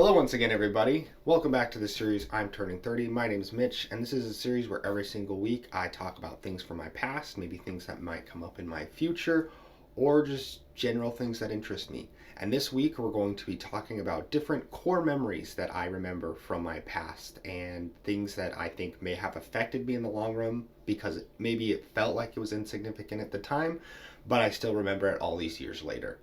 Hello once again, everybody. Welcome back to the series I'm Turning 30. My name is Mitch, and this is a series where every single week I talk about things from my past, maybe things that might come up in my future, or just general things that interest me. And this week we're going to be talking about different core memories that I remember from my past and things that I think may have affected me in the long run because maybe it felt like it was insignificant at the time, but I still remember it all these years later.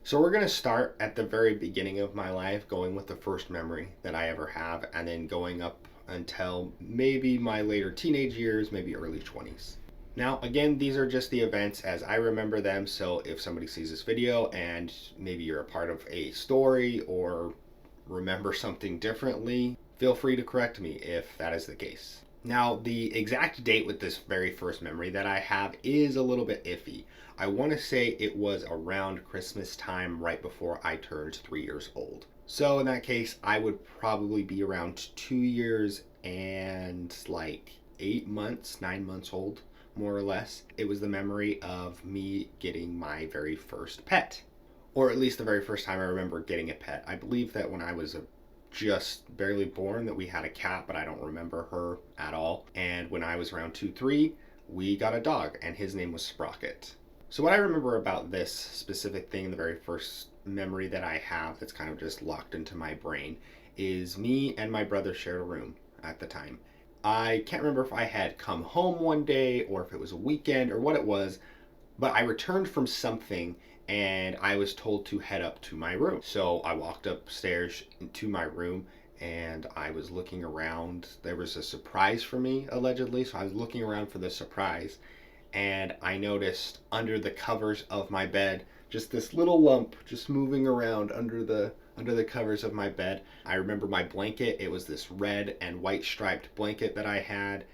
So we're going to start at the very beginning of my life, going with the first memory that I ever have, and then going up until maybe my later teenage years, maybe early 20s. Now, again, these are just the events as I remember them, so if somebody sees this video and maybe you're a part of a story or remember something differently, feel free to correct me if that is the case. Now, the exact date with this very first memory that I have is a little bit iffy. I want to say it was around Christmas time, right before I turned 3 years old. So in that case, I would probably be around 2 years and like 8 months, 9 months old, more or less. It was the memory of me getting my very first pet, or at least the very first time I remember getting a pet. I believe that when I was just barely born that we had a cat, but I don't remember her at all. And when I was around 2, 3, we got a dog, and his name was Sprocket. So what I remember about this specific thing, the very first memory that I have that's kind of just locked into my brain, is me and my brother shared a room at the time. I can't remember if I had come home one day or if it was a weekend or what it was, but I returned from something and I was told to head up to my room. So I walked upstairs to my room and I was looking around. There was a surprise for me, allegedly, so I was looking around for the surprise, and I noticed under the covers of my bed just this little lump just moving around under the covers of my bed. I remember my blanket. It was this red and white striped blanket that I had,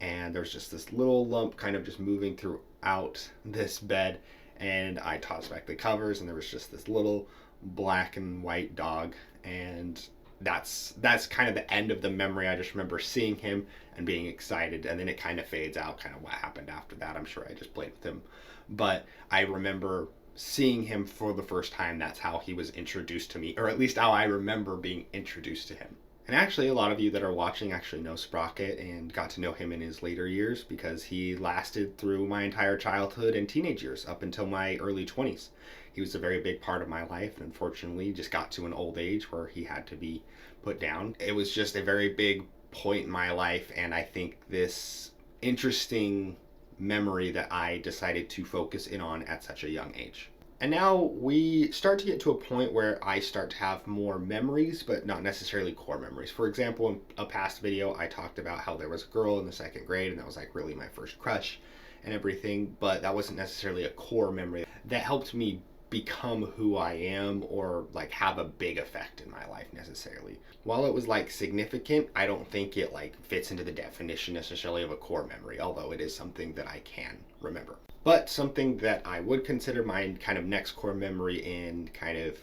and there's just this little lump kind of just moving throughout this bed, and I tossed back the covers and there was just this little black and white dog, and that's kind of the end of the memory. I just remember seeing him and being excited, and then it kind of fades out, kind of what happened after that. I'm sure I just played with him, but I remember seeing him for the first time. That's how he was introduced to me, or at least how I remember being introduced to him. And actually, a lot of you that are watching actually know Sprocket and got to know him in his later years because he lasted through my entire childhood and teenage years up until my early 20s. He was a very big part of my life, and unfortunately just got to an old age where he had to be put down. It was just a very big point in my life, and I think this interesting memory that I decided to focus in on at such a young age. And now we start to get to a point where I start to have more memories, but not necessarily core memories. For example, in a past video, I talked about how there was a girl in the second grade, and that was like really my first crush and everything, but that wasn't necessarily a core memory that helped me become who I am or like have a big effect in my life necessarily. While it was like significant, I don't think it like fits into the definition necessarily of a core memory, although it is something that I can remember. But something that I would consider my kind of next core memory in kind of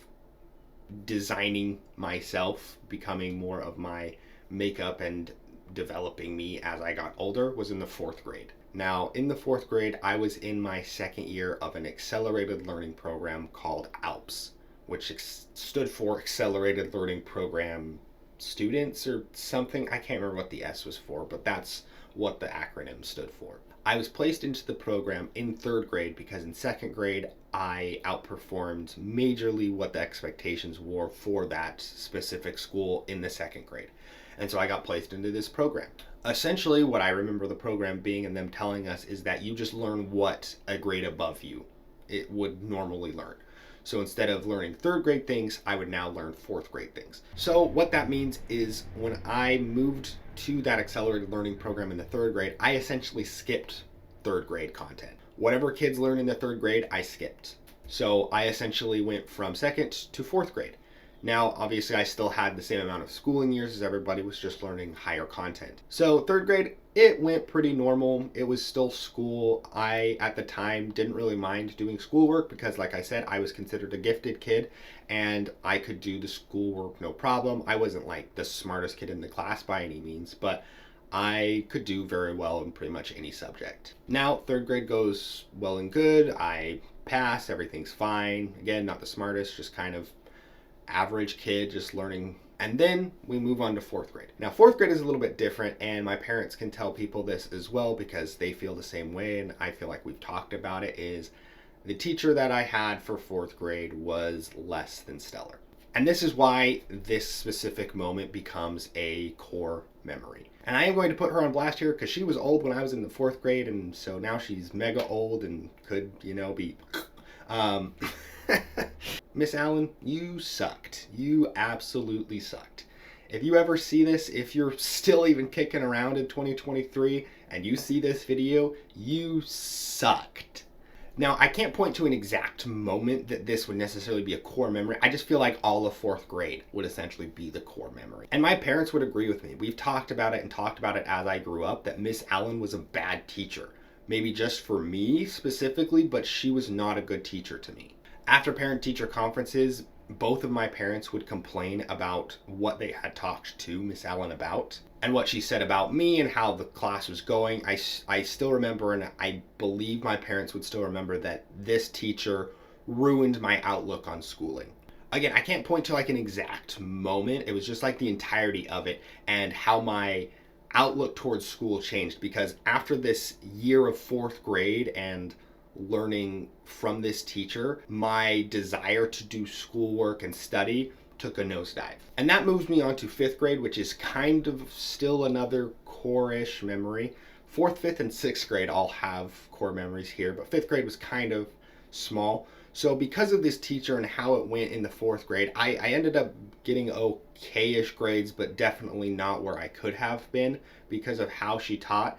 designing myself, becoming more of my makeup and developing me as I got older was in the fourth grade. Now, in the fourth grade, I was in my second year of an accelerated learning program called ALPS, which stood for Accelerated Learning Program Students or something. I can't remember what the S was for, but that's what the acronym stood for. I was placed into the program in third grade because in second grade, I outperformed majorly what the expectations were for that specific school in the second grade. And so I got placed into this program. Essentially, what I remember the program being and them telling us is that you just learn what a grade above you it would normally learn. So instead of learning third grade things, I would now learn fourth grade things. So what that means is when I moved to that accelerated learning program in the third grade, I essentially skipped third grade content. Whatever kids learn in the third grade, I skipped. So I essentially went from second to fourth grade. Now, obviously, I still had the same amount of schooling years as everybody, was just learning higher content. So third grade, it went pretty normal. It was still school. I, at the time, didn't really mind doing schoolwork because, like I said, I was considered a gifted kid and I could do the schoolwork no problem. I wasn't like the smartest kid in the class by any means, but I could do very well in pretty much any subject. Now, third grade goes well and good. I pass, everything's fine. Again, not the smartest, just kind of average kid, just learning And then we move on to fourth grade. Now, fourth grade is a little bit different, and my parents can tell people this as well because they feel the same way, and I feel like we've talked about it, is the teacher that I had for fourth grade was less than stellar. And this is why this specific moment becomes a core memory. And I am going to put her on blast here because she was old when I was in the fourth grade, and so now she's mega old and could, be... Miss Allen, you sucked. You absolutely sucked. If you ever see this, if you're still even kicking around in 2023 and you see this video, you sucked. Now, I can't point to an exact moment that this would necessarily be a core memory. I just feel like all of fourth grade would essentially be the core memory. And my parents would agree with me. We've talked about it as I grew up, that Miss Allen was a bad teacher. Maybe just for me specifically, but she was not a good teacher to me. After parent-teacher conferences, both of my parents would complain about what they had talked to Miss Allen about and what she said about me and how the class was going. I still remember, and I believe my parents would still remember, that this teacher ruined my outlook on schooling. Again, I can't point to like an exact moment. It was just like the entirety of it and how my outlook towards school changed, because after this year of fourth grade and learning from this teacher, my desire to do schoolwork and study took a nosedive. And that moves me on to fifth grade, which is kind of still another core-ish memory. Fourth, fifth, and sixth grade all have core memories here, but fifth grade was kind of small. So because of this teacher and how it went in the fourth grade, I ended up getting okay-ish grades, but definitely not where I could have been because of how she taught.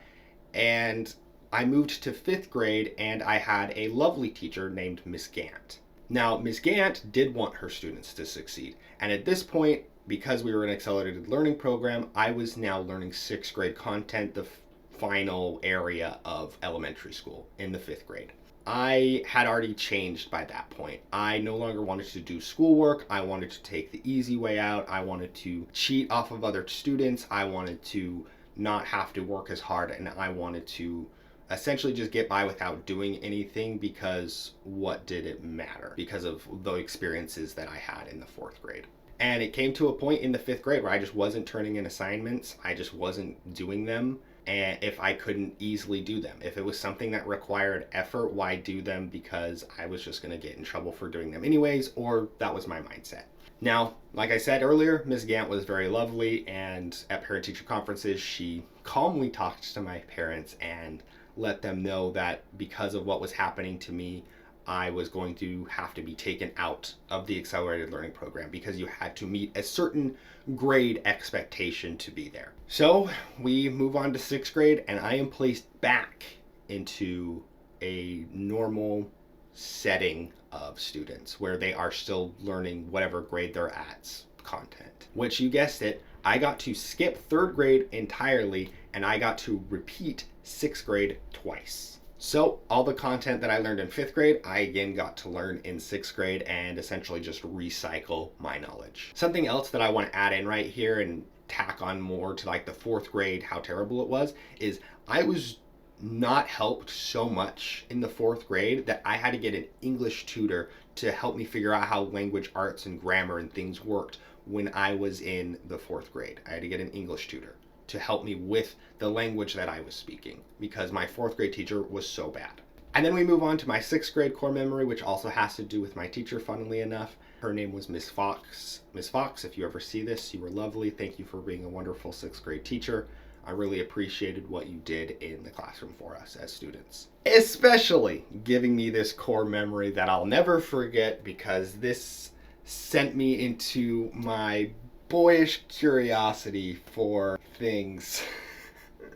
And I moved to fifth grade and I had a lovely teacher named Miss Gant. Now, Miss Gant did want her students to succeed. And at this point, because we were an accelerated learning program, I was now learning sixth grade content, the final area of elementary school in the fifth grade. I had already changed by that point. I no longer wanted to do schoolwork. I wanted to take the easy way out. I wanted to cheat off of other students. I wanted to not have to work as hard, and I wanted to essentially just get by without doing anything, because what did it matter? Because of the experiences that I had in the fourth grade. And it came to a point in the fifth grade where I just wasn't turning in assignments. I just wasn't doing them. And if I couldn't easily do them, if it was something that required effort, why do them? Because I was just going to get in trouble for doing them anyways, or that was my mindset. Now, like I said earlier, Ms. Gant was very lovely, and at parent-teacher conferences, she calmly talked to my parents and let them know that because of what was happening to me, I was going to have to be taken out of the accelerated learning program because you had to meet a certain grade expectation to be there. So we move on to sixth grade, and I am placed back into a normal setting of students where they are still learning whatever grade they're at's content, which, you guessed it, I got to skip third grade entirely, and I got to repeat sixth grade twice. So all the content that I learned in fifth grade, I again got to learn in sixth grade and essentially just recycle my knowledge. Something else that I want to add in right here and tack on more to like the fourth grade, how terrible it was, is I was not helped so much in the fourth grade that I had to get an English tutor to help me figure out how language arts and grammar and things worked when I was in the fourth grade. I had to get an English tutor to help me with the language that I was speaking because my fourth grade teacher was so bad. And then we move on to my sixth grade core memory, which also has to do with my teacher, funnily enough. Her name was Miss Fox. Miss Fox, if you ever see this, you were lovely. Thank you for being a wonderful sixth grade teacher. I really appreciated what you did in the classroom for us as students, especially giving me this core memory that I'll never forget, because this sent me into my boyish curiosity for things.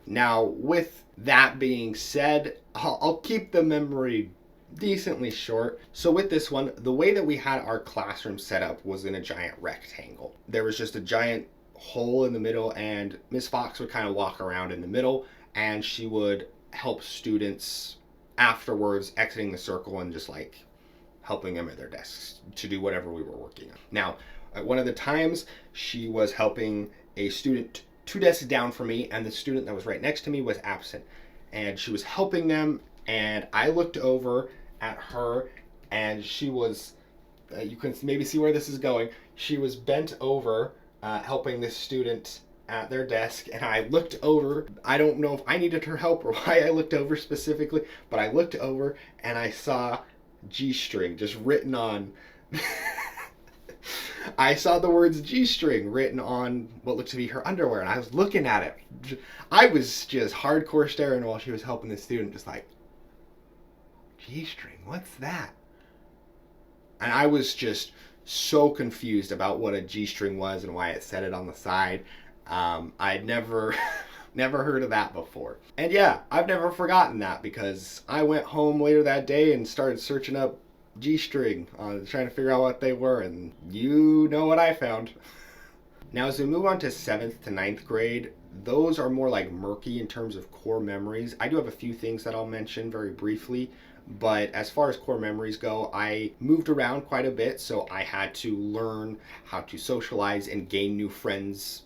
Now, with that being said, I'll keep the memory decently short. So with this one, the way that we had our classroom set up was in a giant rectangle. There was just a giant hole in the middle, and Miss Fox would kind of walk around in the middle, and she would help students afterwards exiting the circle and just like helping them at their desks to do whatever we were working on. Now, at one of the times, she was helping a student 2 desks down from me, and the student that was right next to me was absent. And she was helping them, and I looked over at her, and she was, you can maybe see where this is going, she was bent over helping this student at their desk, and I looked over. I don't know if I needed her help or why I looked over specifically, but I looked over and I saw G-string just written on. I saw the words G-string written on what looked to be her underwear, and I was looking at it. I was just hardcore staring while she was helping the student, just like, G-string, what's that? And I was just so confused about what a G-string was and why it said it on the side. I'd never never heard of that before. And yeah, I've never forgotten that, because I went home later that day and started searching up G-string, trying to figure out what they were, and you know what I found. Now, as we move on to 7th to 9th grade, those are more like murky in terms of core memories. I do have a few things that I'll mention very briefly, but as far as core memories go, I moved around quite a bit, so I had to learn how to socialize and gain new friends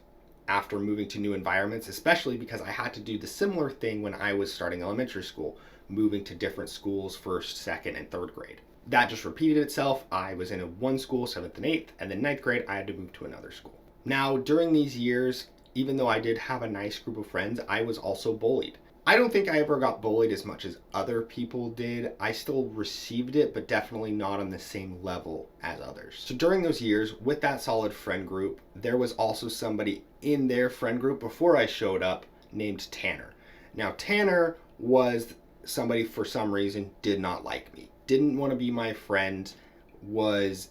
after moving to new environments, especially because I had to do the similar thing when I was starting elementary school, moving to different schools 1st, 2nd, and 3rd grade. That just repeated itself. I was in one school, 7th and 8th, and then 9th grade, I had to move to another school. Now, during these years, even though I did have a nice group of friends, I was also bullied. I don't think I ever got bullied as much as other people did. I still received it, but definitely not on the same level as others. So during those years, with that solid friend group, there was also somebody in their friend group before I showed up named Tanner. Now, Tanner was somebody, for some reason, did not like me, didn't want to be my friend, was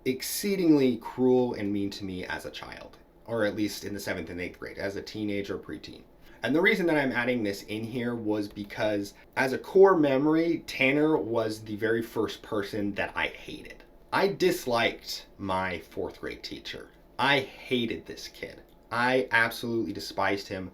exceedingly cruel and mean to me as a child, or at least in the 7th and 8th grade, as a teenager, preteen. And the reason that I'm adding this in here was because, as a core memory, Tanner was the very first person that I hated. I disliked my 4th grade teacher. I hated this kid. I absolutely despised him,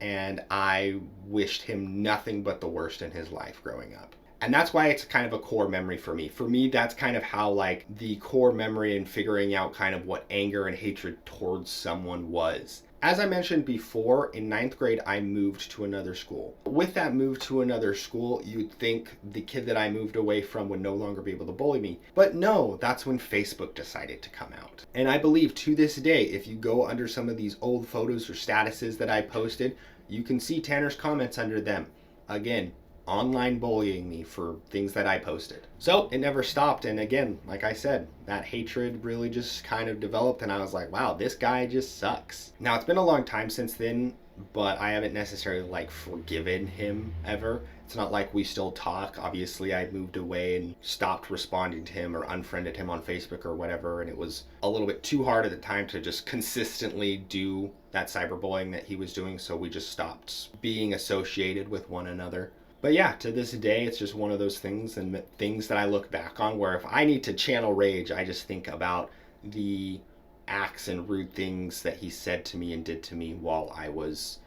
and I wished him nothing but the worst in his life growing up. And that's why it's kind of a core memory for me. For me, that's kind of how, like, the core memory and figuring out kind of what anger and hatred towards someone was. As I mentioned before, in 9th grade, I moved to another school. With that move to another school, you'd think the kid that I moved away from would no longer be able to bully me. But no, that's when Facebook decided to come out. And I believe to this day, if you go under some of these old photos or statuses that I posted, you can see Tanner's comments under them. Again, online bullying me for things that I posted. So it never stopped, and again, like I said, that hatred really just kind of developed, and I was like, wow, this guy just sucks. Now, it's been a long time since then, but I haven't necessarily like forgiven him ever. It's not like we still talk. Obviously, I moved away and stopped responding to him or unfriended him on Facebook or whatever, and it was a little bit too hard at the time to just consistently do that cyberbullying that he was doing, so we just stopped being associated with one another. But yeah, to this day, it's just one of those things and things that I look back on where if I need to channel rage, I just think about the acts and rude things that he said to me and did to me while I was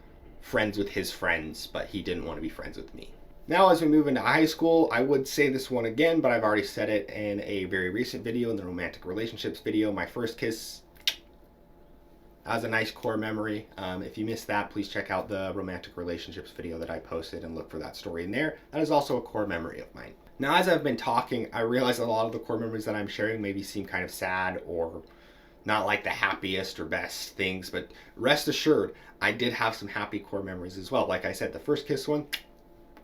friends with his friends, but he didn't want to be friends with me. Now, as we move into high school, I would say this one again, but I've already said it in a very recent video, in the romantic relationships video. My first kiss, that was a nice core memory. If you missed that, please check out the romantic relationships video that I posted and look for that story in there. That is also a core memory of mine. Now, as I've been talking, I realize a lot of the core memories that I'm sharing maybe seem kind of sad or not like the happiest or best things, but rest assured, I did have some happy core memories as well. Like I said, the first kiss one,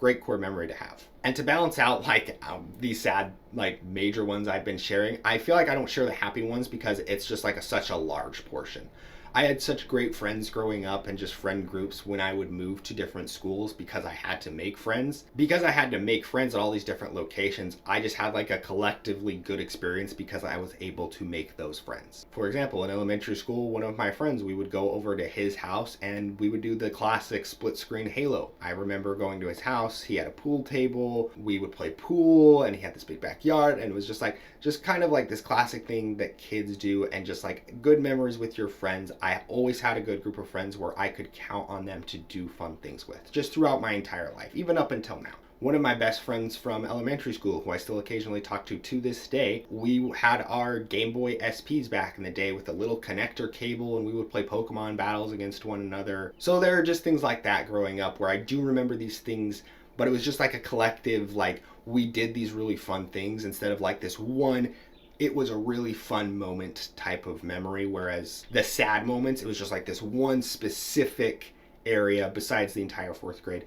great core memory to have. And to balance out like these sad, like major ones I've been sharing, I feel like I don't share the happy ones because it's just like such a large portion. I had such great friends growing up and just friend groups when I would move to different schools because I had to make friends. Because I had to make friends at all these different locations, I just had like a collectively good experience because I was able to make those friends. For example, in elementary school, one of my friends, we would go over to his house and we would do the classic split screen Halo. I remember going to his house, he had a pool table, we would play pool, and he had this big backyard, and it was just kind of like this classic thing that kids do, and just like good memories with your friends. I always had a good group of friends where I could count on them to do fun things with, just throughout my entire life, even up until now. One of my best friends from elementary school, who I still occasionally talk to this day, we had our Game Boy SPs back in the day with a little connector cable, and we would play Pokemon battles against one another. So there are just things like that growing up where I do remember these things, but it was just like a collective, like we did these really fun things instead of like this one it was a really fun moment type of memory, whereas the sad moments, it was just like this one specific area besides the entire fourth grade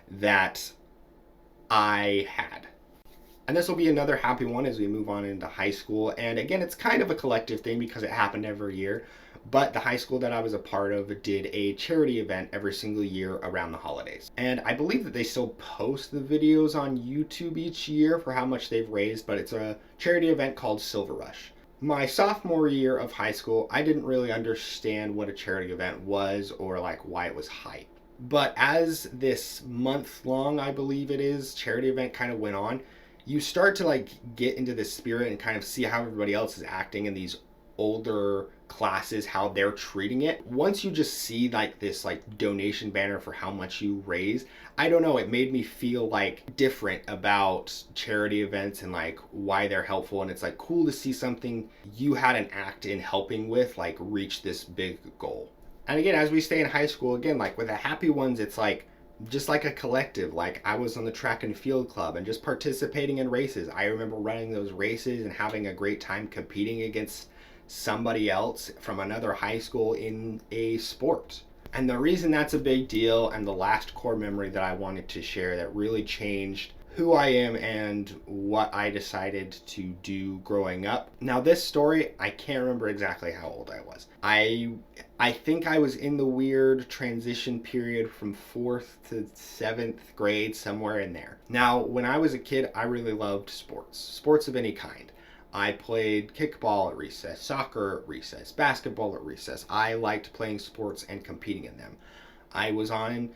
that I had. And this will be another happy one as we move on into high school. And again, it's kind of a collective thing because it happened every year. But the high school that I was a part of did a charity event every single year around the holidays. And I believe that they still post the videos on YouTube each year for how much they've raised, but it's a charity event called Silver Rush. My sophomore year of high school, I didn't really understand what a charity event was or like why it was hype. But as this month long, I believe it is, charity event kind of went on, you start to like get into the spirit and kind of see how everybody else is acting in these older classes, how they're treating it. Once you just see like this like donation banner for how much you raise, I don't know, it made me feel like different about charity events and like why they're helpful. And it's like cool to see something you had an act in helping with like reach this big goal. And again, as we stay in high school, again, like with the happy ones, it's like just like a collective. Like I was on the track and field club and just participating in races. I remember running those races and having a great time competing against somebody else from another high school in a sport. And the reason that's a big deal, and the last core memory that I wanted to share that really changed who I am and what I decided to do growing up. Now this story, I can't remember exactly how old I was. I think I was in the weird transition period from 4th to 7th grade, somewhere in there. Now, when I was a kid, I really loved sports of any kind. I played kickball at recess, soccer at recess, basketball at recess. I liked playing sports and competing in them. I was on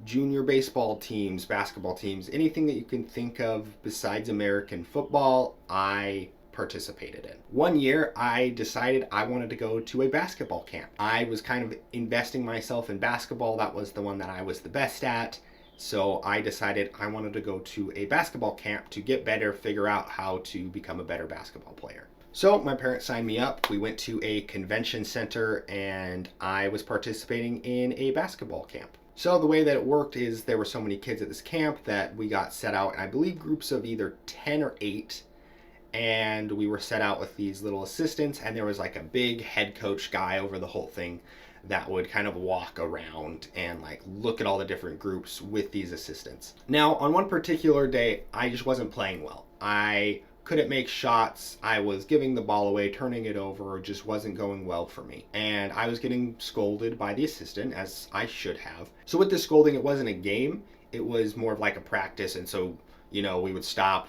junior baseball teams, basketball teams, anything that you can think of besides American football, I participated in. One year, I decided I wanted to go to a basketball camp. I was kind of investing myself in basketball. That was the one that I was the best at. So I decided I wanted to go to a basketball camp to get better, figure out how to become a better basketball player. So my parents signed me up. We went to a convention center and I was participating in a basketball camp. So the way that it worked is there were so many kids at this camp that we got set out, I believe groups of either 10 or 8, and we were set out with these little assistants, and there was like a big head coach guy over the whole thing that would kind of walk around and like look at all the different groups with these assistants. Now, on one particular day, I just wasn't playing well. I couldn't make shots. I was giving the ball away, turning it over, just wasn't going well for me. And I was getting scolded by the assistant, as I should have. So with this scolding, it wasn't a game. It was more of like a practice. And so, we would stop,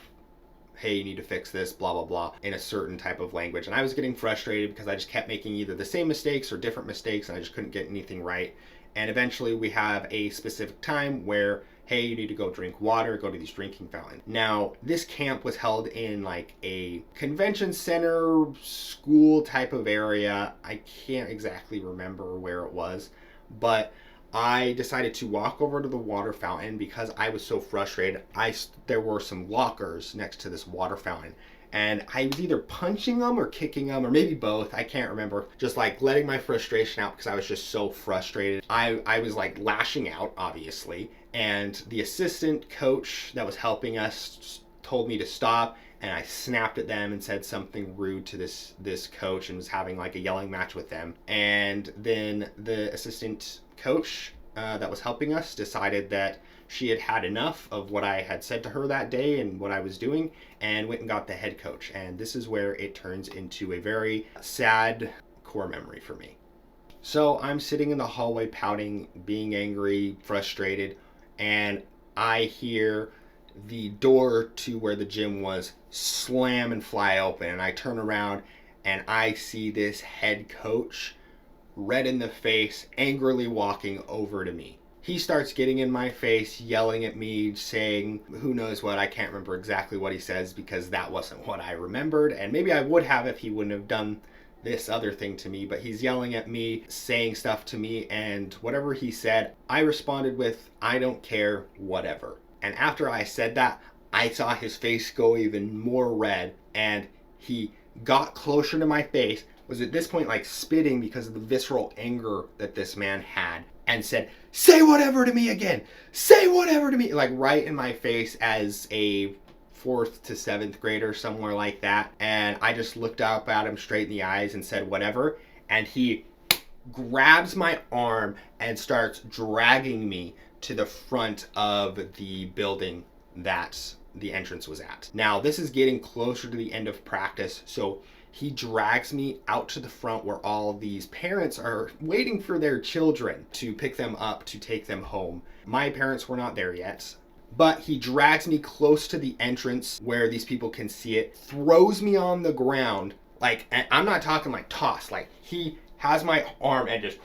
hey, you need to fix this, blah, blah, blah, in a certain type of language. And I was getting frustrated because I just kept making either the same mistakes or different mistakes, and I just couldn't get anything right. And eventually we have a specific time where, hey, you need to go drink water, go to these drinking fountains. Now, this camp was held in like a convention center, school type of area. I can't exactly remember where it was, but I decided to walk over to the water fountain because I was so frustrated. There were some lockers next to this water fountain, and I was either punching them or kicking them, or maybe both. I can't remember. Just like letting my frustration out because I was just so frustrated. I was like lashing out, obviously, and the assistant coach that was helping us told me to stop, and I snapped at them and said something rude to this coach and was having like a yelling match with them. And then the assistant coach that was helping us decided that she had had enough of what I had said to her that day and what I was doing, and went and got the head coach. And this is where it turns into a very sad core memory for me. So I'm sitting in the hallway pouting, being angry, frustrated, and I hear the door to where the gym was slam and fly open, and I turn around and I see this head coach, red in the face, angrily walking over to me. He starts getting in my face, yelling at me, saying who knows what. I can't remember exactly what he says because that wasn't what I remembered, and maybe I would have if he wouldn't have done this other thing to me. But he's yelling at me, saying stuff to me, and whatever he said, I responded with, I don't care, whatever. And after I said that, I saw his face go even more red, and he got closer to my face, was at this point like spitting because of the visceral anger that this man had, and said, say whatever to me again, say whatever to me, like right in my face as a 4th to 7th grader, somewhere like that. And I just looked up at him straight in the eyes and said, whatever. And he grabs my arm and starts dragging me to the front of the building that the entrance was at. Now, this is getting closer to the end of practice, so he drags me out to the front where all of these parents are waiting for their children to pick them up to take them home. My parents were not there yet, but he drags me close to the entrance where these people can see it, throws me on the ground, like, and I'm not talking like toss, like he has my arm and just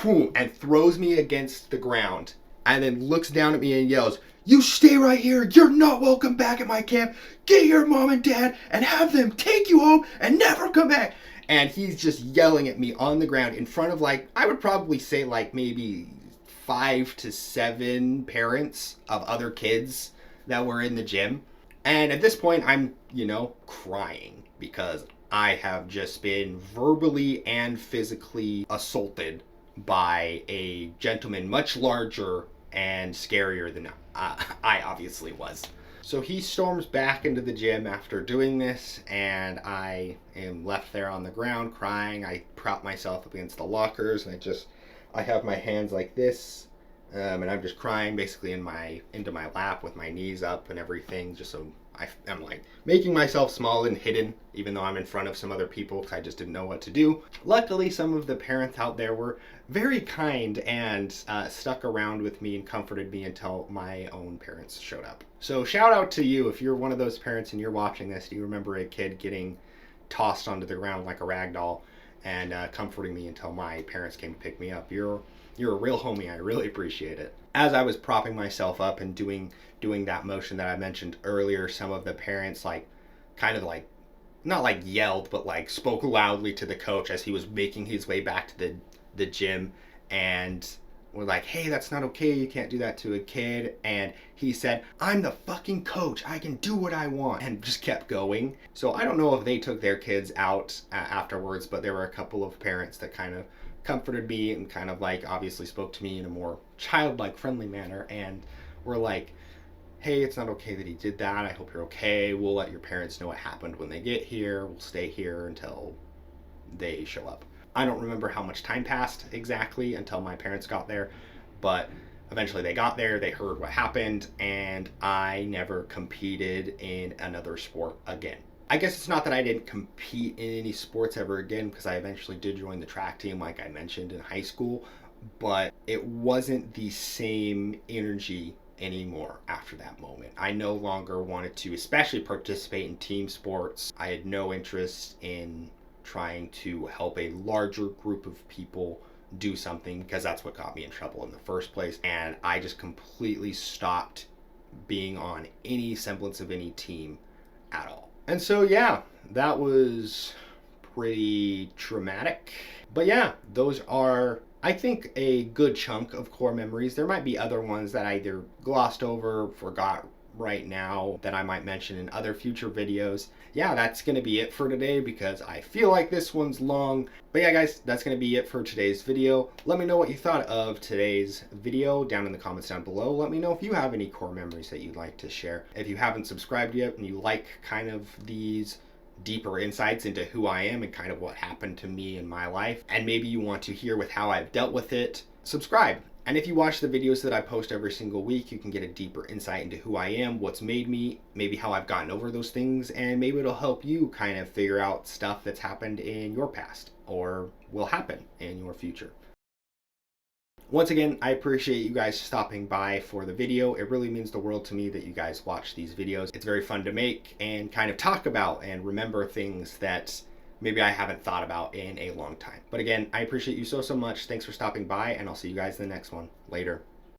whoo, and throws me against the ground, and then looks down at me and yells, "You stay right here. You're not welcome back at my camp. Get your mom and dad and have them take you home and never come back." And he's just yelling at me on the ground in front of, like, I would probably say like maybe 5 to 7 parents of other kids that were in the gym. And at this point, I'm, crying because I have just been verbally and physically assaulted by a gentleman much larger and scarier than I obviously was. So he storms back into the gym after doing this, and I am left there on the ground crying. I prop myself up against the lockers, and I have my hands like this, and I'm just crying basically into my lap with my knees up and everything, just so I'm like making myself small and hidden, even though I'm in front of some other people because I just didn't know what to do. Luckily, some of the parents out there were very kind and stuck around with me and comforted me until my own parents showed up. So shout out to you if you're one of those parents and you're watching this. Do you remember a kid getting tossed onto the ground like a rag doll and comforting me until my parents came to pick me up? You're a real homie. I really appreciate it. As I was propping myself up and doing that motion that I mentioned earlier, some of the parents not like yelled, but like spoke loudly to the coach as he was making his way back to the gym, and were like, "Hey, that's not okay. You can't do that to a kid." And he said, "I'm the fucking coach. I can do what I want," and just kept going. So I don't know if they took their kids out afterwards, but there were a couple of parents that kind of comforted me and kind of like obviously spoke to me in a more childlike, friendly manner, and were like, "Hey, it's not okay that he did that. I hope you're okay. We'll let your parents know what happened when they get here. We'll stay here until they show up." I don't remember how much time passed exactly until my parents got there, but eventually they got there, they heard what happened, and I never competed in another sport again. I guess it's not that I didn't compete in any sports ever again, because I eventually did join the track team like I mentioned in high school, but it wasn't the same energy anymore after that moment. I no longer wanted to especially participate in team sports. I had no interest in trying to help a larger group of people do something, because that's what got me in trouble in the first place. And I just completely stopped being on any semblance of any team at all. And so yeah, that was pretty traumatic. But yeah, those are, I think, a good chunk of core memories. There might be other ones that I either glossed over, forgot right now, that I might mention in other future videos. Yeah, that's going to be it for today because I feel like this one's long. But yeah, guys, that's going to be it for today's video. Let me know what you thought of today's video down in the comments down below. Let me know if you have any core memories that you'd like to share. If you haven't subscribed yet and you like kind of these deeper insights into who I am and kind of what happened to me in my life, and maybe you want to hear with how I've dealt with it, subscribe. And if you watch the videos that I post every single week, you can get a deeper insight into who I am, what's made me, maybe how I've gotten over those things, and maybe it'll help you kind of figure out stuff that's happened in your past or will happen in your future. Once again, I appreciate you guys stopping by for the video. It really means the world to me that you guys watch these videos. It's very fun to make and kind of talk about and remember things that maybe I haven't thought about in a long time. But again, I appreciate you so much. Thanks for stopping by, and I'll see you guys in the next one. Later.